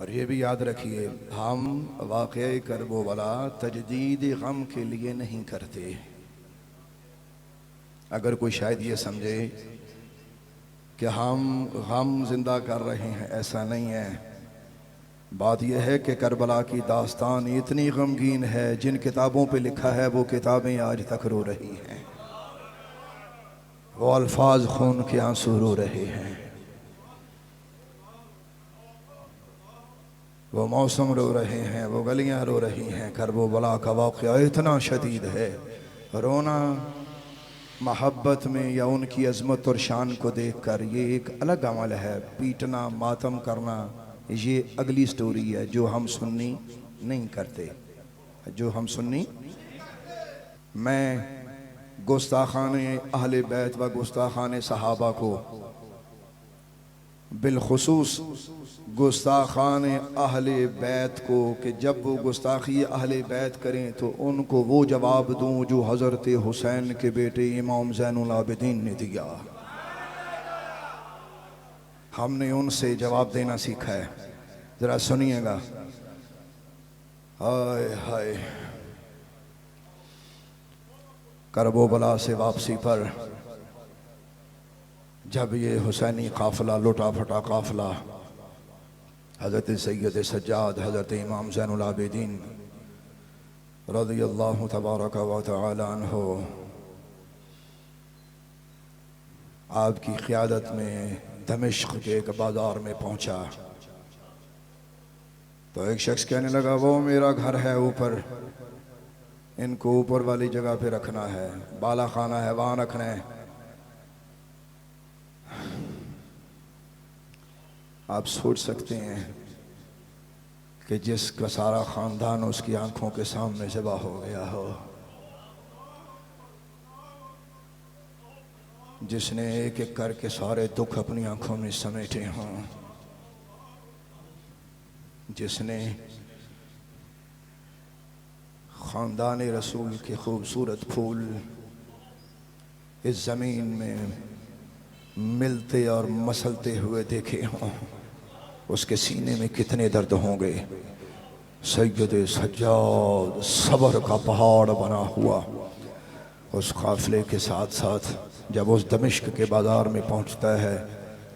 اور یہ بھی یاد رکھیے، ہم واقعہ کرب و بلا تجدید غم کے لیے نہیں کرتے۔ اگر کوئی شاید یہ سمجھے کہ ہم غم زندہ کر رہے ہیں، ایسا نہیں ہے۔ بات یہ ہے کہ کربلا کی داستان اتنی غمگین ہے، جن کتابوں پہ لکھا ہے وہ کتابیں آج تک رو رہی ہیں، وہ الفاظ خون کے آنسو رو رہے ہیں، وہ موسم رو رہے ہیں، وہ گلیاں رو رہی ہیں۔ کرب و بلا کا واقعہ اتنا شدید ہے، رونا محبت میں یا ان کی عظمت اور شان کو دیکھ کر یہ ایک الگ عمل ہے، پیٹنا ماتم کرنا یہ اگلی سٹوری ہے جو ہم سنی نہیں کرتے، جو ہم سنی۔ میں گستاخان اہل بیت و گستاخان صحابہ کو، بالخصوص گستاخان اہل بیت کو، کہ جب وہ گستاخی اہل بیت کریں تو ان کو وہ جواب دوں جو حضرت حسین کے بیٹے امام زین العابدین نے دیا۔ ہم نے ان سے جواب دینا سیکھا ہے، ذرا سنیے گا۔ ہائے ہائے، کرب و بلا سے واپسی پر جب یہ حسینی قافلہ، لٹا پھٹا قافلہ، حضرت سید سجاد، حضرت امام زین العابدین رضی اللہ تبارک و تعالی عنہ آپ کی قیادت میں دمشق کے ایک بازار میں پہنچا تو ایک شخص کہنے لگا وہ میرا گھر ہے اوپر، ان کو اوپر والی جگہ پہ رکھنا ہے، بالا خانہ ہے وہاں رکھنا ہے۔ آپ سوچ سکتے ہیں کہ جس کا سارا خاندان اس کی آنکھوں کے سامنے ذبح ہو گیا ہو، جس نے ایک ایک کر کے سارے دکھ اپنی آنکھوں میں سمیٹے ہوں، جس نے خاندان رسول کے خوبصورت پھول اس زمین میں ملتے اور مسلتے ہوئے دیکھے ہوں، اس کے سینے میں کتنے درد ہوں گے۔ سید سجاد صبر کا پہاڑ بنا ہوا اس قافلے کے ساتھ ساتھ جب اس دمشق کے بازار میں پہنچتا ہے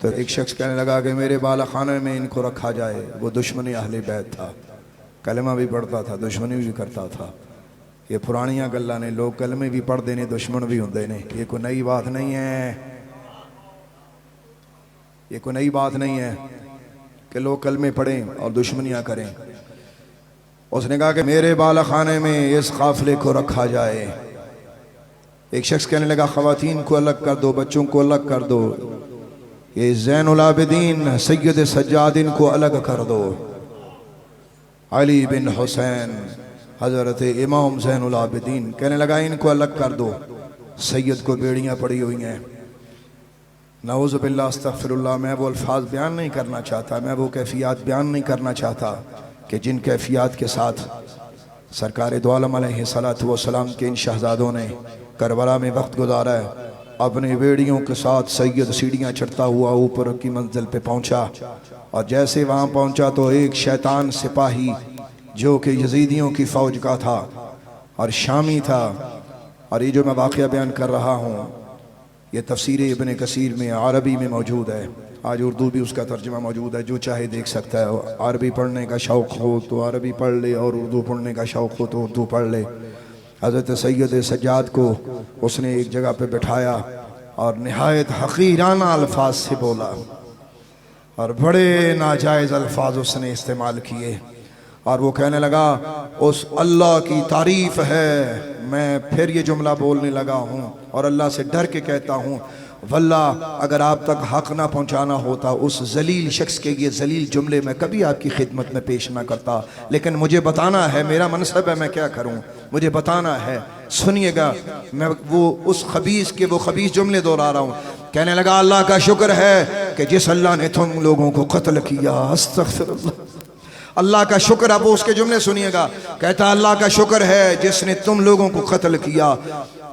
تو ایک شخص کہنے لگا کہ میرے بالا خانے میں ان کو رکھا جائے۔ وہ دشمنی اہل بیت تھا، کلمہ بھی پڑھتا تھا، دشمنی بھی کرتا تھا۔ یہ پرانیاں گلاں نے، لوگ کلمے بھی پڑھ دینے دشمن بھی ہوندے نے، یہ کوئی نئی بات نہیں ہے، یہ کوئی نئی بات نہیں ہے کہ لوگ کلمے پڑھیں اور دشمنیاں کریں۔ اس نے کہا کہ میرے بالا خانے میں اس قافلے کو رکھا جائے۔ ایک شخص کہنے لگا خواتین کو الگ کر دو، بچوں کو الگ کر دو، یہ زین العابدین سید سجاد ان کو الگ کر دو۔ علی بن حسین حضرت امام زین العابدین کہنے لگا ان کو الگ کر دو۔ سید کو بیڑیاں پڑی ہوئی ہیں، نعوذ باللہ استغفر اللہ، میں وہ الفاظ بیان نہیں کرنا چاہتا، میں وہ کیفیات بیان نہیں کرنا چاہتا کہ جن کیفیات کے ساتھ سرکار دو عالم علیہ السلام کے ان شہزادوں نے کربلا میں وقت گزارا ہے۔ اپنے بیڑیوں کے ساتھ سید سیڑھیاں چڑھتا ہوا اوپر کی منزل پہ پہنچا، اور جیسے وہاں پہنچا تو ایک شیطان سپاہی جو کہ یزیدیوں کی فوج کا تھا اور شامی تھا، اور یہ جو میں واقعہ بیان کر رہا ہوں یہ تفسیر ابن کثیر میں عربی میں موجود ہے، آج اردو بھی اس کا ترجمہ موجود ہے، جو چاہے دیکھ سکتا ہے۔ عربی پڑھنے کا شوق ہو تو عربی پڑھ لے، اور اردو پڑھنے کا شوق ہو تو اردو پڑھ لے۔ حضرت سید سجاد کو اس نے ایک جگہ پہ بٹھایا اور نہایت حقیرانہ الفاظ سے بولا، اور بڑے ناجائز الفاظ اس نے استعمال کیے، اور وہ کہنے لگا اس اللہ کی تعریف ہے۔ میں پھر یہ جملہ بولنے لگا ہوں اور اللہ سے ڈر کے کہتا ہوں واللہ اگر آپ تک حق نہ پہنچانا ہوتا اس ذلیل شخص کے یہ ذلیل جملے میں کبھی آپ کی خدمت میں پیش نہ کرتا، لیکن مجھے بتانا ہے، میرا منصب ہے، میں کیا کروں، مجھے بتانا ہے۔ سنیے گا، میں وہ اس خبیث کے وہ خبیث جملے دہرا رہا ہوں۔ کہنے لگا اللہ کا شکر ہے کہ جس اللہ نے تم لوگوں کو قتل کیا، استغفر اللہ، اللہ کا شکر۔ اب اس کے جملے سنیے گا، کہتا اللہ کا شکر ہے جس نے تم لوگوں کو قتل کیا،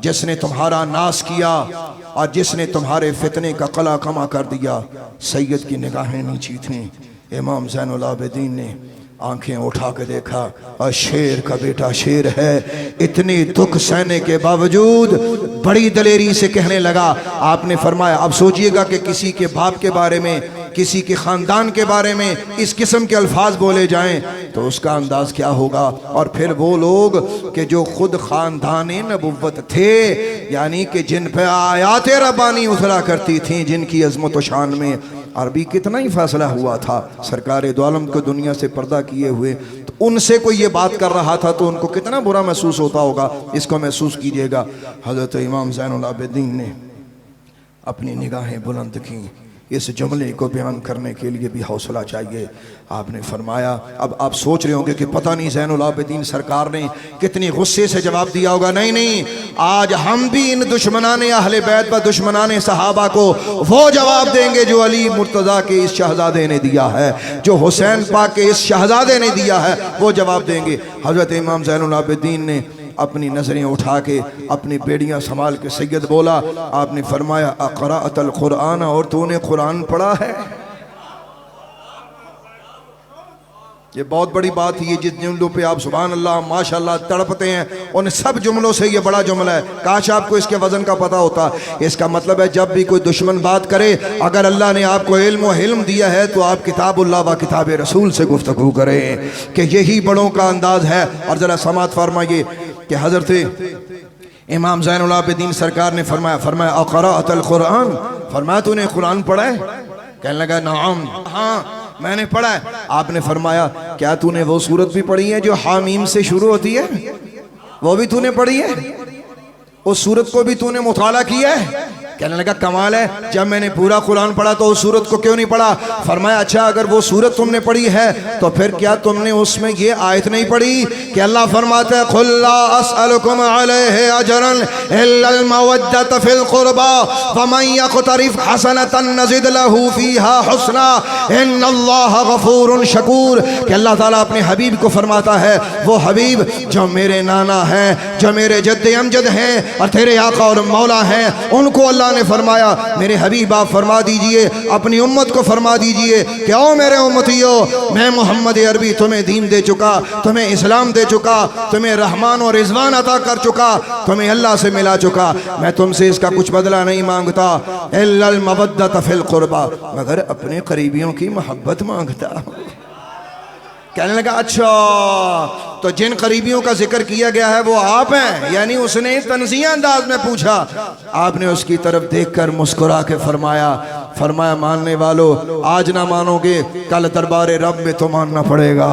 جس نے تمہارا ناس کیا اور جس نے تمہارے فتنے کا قلع کما کر دیا۔ سید کی نگاہیں نیچی تھیں، امام زین العابدین نے آنکھیں اٹھا کے دیکھا اور شیر کا بیٹا شیر ہے، اتنی دکھ سہنے کے باوجود بڑی دلیری سے کہنے لگا۔ آپ نے فرمایا اب سوچئے گا کہ کسی کے باپ کے بارے میں، کسی کے خاندان کے بارے میں اس قسم کے الفاظ بولے جائیں تو اس کا انداز کیا ہوگا۔ اور پھر وہ لوگ کہ جو خود خاندان نبوت تھے، یعنی کہ جن پہ آیات ربانی اترا کرتی تھیں، جن کی عظمت و شان میں عربی کتنا ہی فاصلہ ہوا تھا سرکار دو عالم کو دنیا سے پردہ کیے ہوئے، تو ان سے کوئی یہ بات کر رہا تھا تو ان کو کتنا برا محسوس ہوتا ہوگا، اس کو محسوس کیجئے گا۔ حضرت امام زین العابدین نے اپنی نگاہیں بلند کیں، اس جملے کو بیان کرنے کے لیے بھی حوصلہ چاہیے۔ آپ نے فرمایا، اب آپ سوچ رہے ہوں گے کہ پتہ نہیں زین العابدین سرکار نے کتنی غصے سے جواب دیا ہوگا۔ نہیں نہیں، آج ہم بھی ان دشمنان اہل بیت و دشمنان صحابہ کو وہ جواب دیں گے جو علی مرتضیٰ کے اس شہزادے نے دیا ہے، جو حسین پاک کے اس شہزادے نے دیا ہے، وہ جواب دیں گے۔ حضرت امام زین العابدین نے اپنی نظریں اٹھا کے اپنی بیڑیاں سنبھال کے سید بولا۔ آپ نے فرمایا اقرأت القرآن، اور تو نے قرآن پڑھا ہے؟ یہ بہت بڑی بات ہے، جس جملوں پہ آپ سبحان اللہ ماشاءاللہ تڑپتے ہیں ان سب جملوں سے یہ بڑا جملہ ہے، کاش آپ کو اس کے وزن کا پتہ ہوتا۔ اس کا مطلب ہے جب بھی کوئی دشمن بات کرے، اگر اللہ نے آپ کو علم و حلم دیا ہے تو آپ کتاب اللہ و کتاب رسول سے گفتگو کریں، کہ یہی بڑوں کا انداز ہے۔ اور ذرا سماعت فرمائیے کہ حضرت امام زین العابدین سرکار نے فرمایا اقرأت القرآن، فرمایا تو نے قرآن پڑھا ہے؟ کہنے لگا نعم، ہاں میں نے پڑھا ہے۔ آپ نے فرمایا کیا تو نے وہ سورت بھی پڑھی ہے جو حامیم سے شروع ہوتی ہے؟ وہ بھی تو نے پڑھی ہے؟ اس سورت کو بھی تو نے مطالعہ کیا ہے؟ کہنے لگا کمال ہے، جب میں نے پورا قرآن پڑھا تو اس سورت کو کیوں نہیں پڑھا؟ فرمایا اچھا اگر وہ سورت تم نے پڑھی ہے تو پھر کیا تم نے اس میں یہ آیت نہیں پڑھی کہ اللہ فرماتا ہے قُلْ لَا أَسْأَلُكُمْ عَلَيْهِ أَجْرًا إِلَّا الْمَوَدَّةَ فِي الْقُرْبَى وَمَنْ يَقْتَرِفْ حَسَنَةً نَزِدْ لَهُ فِيهَا حُسْنًا إِنَّ اللَّهَ غَفُورٌ شَكُورٌ، کہ اللہ تعالیٰ اپنے حبیب کو فرماتا ہے وہ حبیب جو میرے نانا ہیں، جو میرے جد امجد ہیں اور تیرے آقا اور مولا ہیں، ان کو اللہ نے فرمایا میرے حبیب آپ فرما دیجئے، اپنی امت کو فرما دیجئے کہ او میرے امتیو، میں محمد عربی تمہیں دین دے چکا، تمہیں اسلام دے چکا، تمہیں رحمان اور رضوان عطا کر چکا، تمہیں اللہ سے ملا چکا، میں تم سے اس کا کچھ بدلہ نہیں مانگتا الا المودۃ فی القربى، مگر اپنے قریبیوں کی محبت مانگتا ہوں۔ کہنے لگا اچھا تو جن قریبیوں کا ذکر کیا گیا ہے وہ آپ ہیں؟ یعنی اس نے تنزیہ انداز میں پوچھا۔ آپ نے اس کی طرف دیکھ کر مسکرا کے فرمایا ماننے والو آج نہ مانو گے، کل دربار رب میں تو ماننا پڑے گا،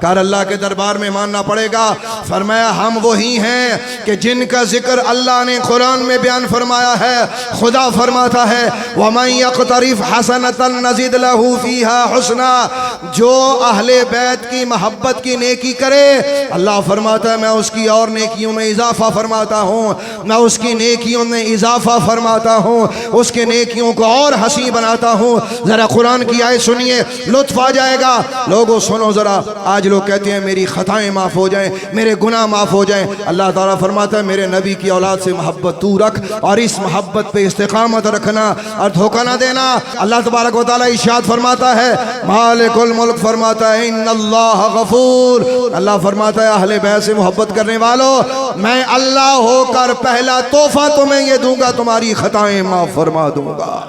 کل اللہ کے دربار میں ماننا پڑے گا۔ فرمایا ہم وہی ہیں کہ جن کا ذکر اللہ نے قرآن میں بیان فرمایا ہے۔ خدا فرماتا ہے وَمَنْ يَقْتَرِفْ حَسَنَةً نَزِدْ لَهُ فِيهَا حُسْنًا، جو اہل بیت کی محبت کی نیکی کرے اللہ فرماتا ہے میں اس کی اور نیکیوں میں اضافہ فرماتا ہوں، میں اس کی نیکیوں میں اضافہ فرماتا ہوں، اس کے نیکیوں کو اور حسین بناتا ہوں۔ ذرا قرآن کی آیت سنیے، لطف آ جائے گا۔ لوگوں سنو ذرا، آج لوگ کہتے ہیں میری خطائیں معاف ہو جائیں، میرے گناہ معاف ہو جائیں۔ اللہ تعالیٰ فرماتا ہے میرے نبی کی اولاد سے محبت تو رکھ اور اس محبت پہ استقامت رکھنا اور دھوکہ نہ دینا۔ اللہ تبارک و تعالیٰ ارشاد فرماتا ہے، مالک الملک فرماتا ہے ان اللہ غفور، اللہ فرماتا ہے اہل بیت سے محبت کرنے والوں میں اللہ ہو کر پہلا تحفہ تمہیں یہ دوں گا، تمہاری خطائیں معاف فرما دوں گا۔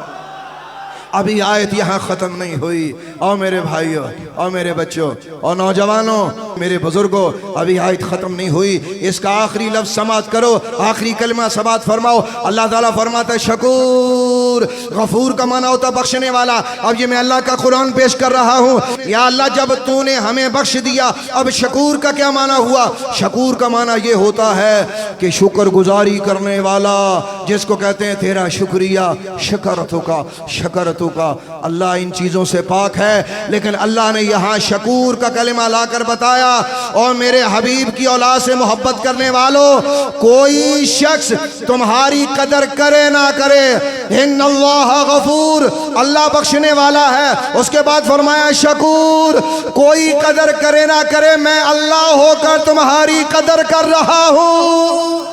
ابھی آیت یہاں ختم نہیں ہوئی۔ او میرے بھائیوں، او میرے بچوں، او نوجوانوں، میرے بزرگوں، ابھی آیت ختم نہیں ہوئی۔ اس کا آخری لفظ سماعت کرو، آخری کلمہ سماعت فرماؤ۔ اللہ تعالیٰ فرماتا ہے شکور، غفور کا معنی ہوتا بخشنے والا۔ اب یہ میں اللہ کا قرآن پیش کر رہا ہوں۔ یا اللہ جب تو نے ہمیں بخش دیا، اب شکور کا کیا معنی ہوا؟ شکور کا معنی یہ ہوتا ہے کہ شکر گزاری کرنے والا، جس کو کہتے ہیں تیرا شکریہ، شکرتو کا اللہ ان چیزوں سے پاک ہے، لیکن اللہ نے یہاں شکور کا کلمہ لا کر بتایا۔ اور میرے حبیب کی اولاد سے محبت کرنے والوں، کوئی شخص تمہاری قدر کرے نہ کرے، ان اللہ غفور، اللہ بخشنے والا ہے۔ اس کے بعد فرمایا شکور، کوئی قدر کرے نہ کرے میں اللہ ہو کر تمہاری قدر کر رہا ہوں۔